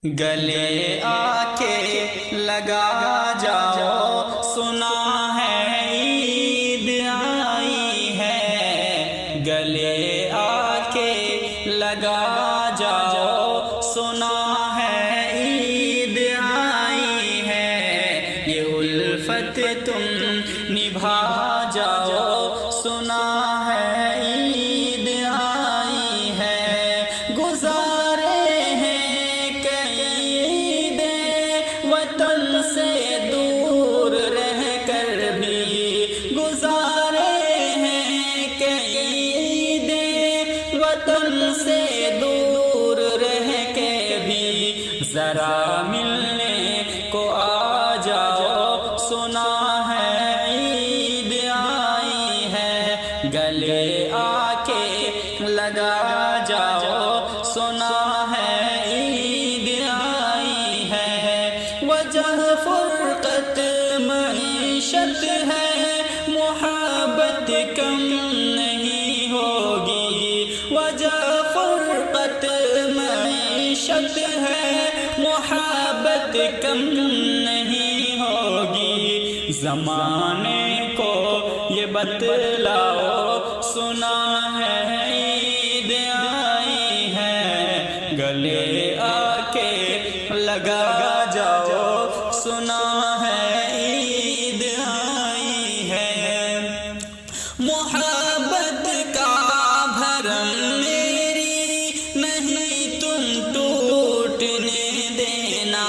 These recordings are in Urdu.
گلے آ کے لگا جاؤ، سنا ہے عید آئی ہے۔ گلے آ کے لگا جاؤ، سنا ہے عید آئی ہے۔ یہ الفت تم نبھا جاؤ، سنا ہے عید آئی ہے۔ گزارے ہیں کئی عیدیں وطن سے دور رہ کر بھی، گزارے ہیں کئی عیدیں وطن سے دور رہ کے بھی۔ ذرا ملنے کو آ جاؤ، سنا ہے عید آئی ہے۔ گلے آ کے لگا جاؤ، سنا ہے عید آئی ہے۔ وجہ فرقت معیشت ہے، محبت کم نہیں ہوگی۔ وجہ فرقت معیشت ہے، محبت کم نہیں ہوگی۔ زمانے کو یہ بتلاؤ، سنا ہے عید آئی ہے۔ گلے آ کے لگا جاؤ، سنا ہے عید آئی ہے۔ محبت کا بھرم میری نہیں تم ٹوٹنے دینا،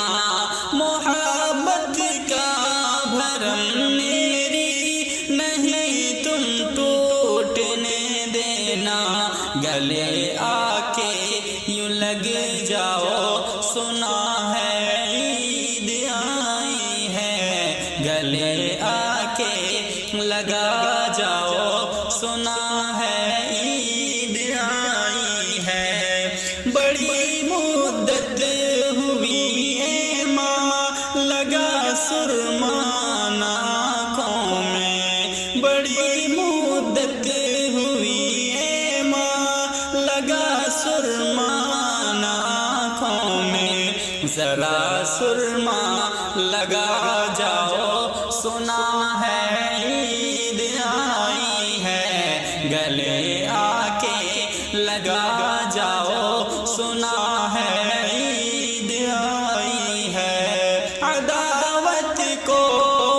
محبت کا بھرم میری نہیں تم ٹوٹنے دینا۔ گلے آ کے یوں لگ جاؤ، سنا ہے عید آئی ہے۔ گلے آ کے لگا جاؤ، سنا ہے عید آئی ہے۔ بڑی مدت ہوئی اے ماں، لگا سرما آنکھوں میں۔ بڑی مدت ہوئی اے ماں، لگا سرما آنکھوں میں۔ ذرا سرما لگا جاؤ، سنا ہے عید آئی ہے۔ گلے آ کے لگا جاؤ، سنا ہے عید آئی ہے۔ عداوت کو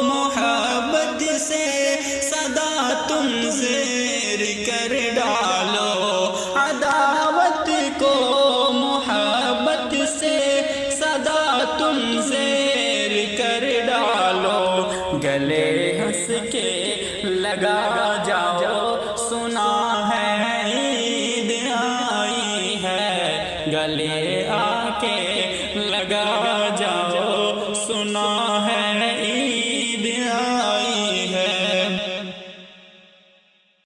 محبت سے صدا تم زیر کر ڈالو، عداوت کو محبت سے صدا تم زیر کر ڈالو۔ گلے ہنس کے لگا جاؤ، سنا ہے عید آئی ہے۔ گلے آ کے لگا جاؤ، سنا ہے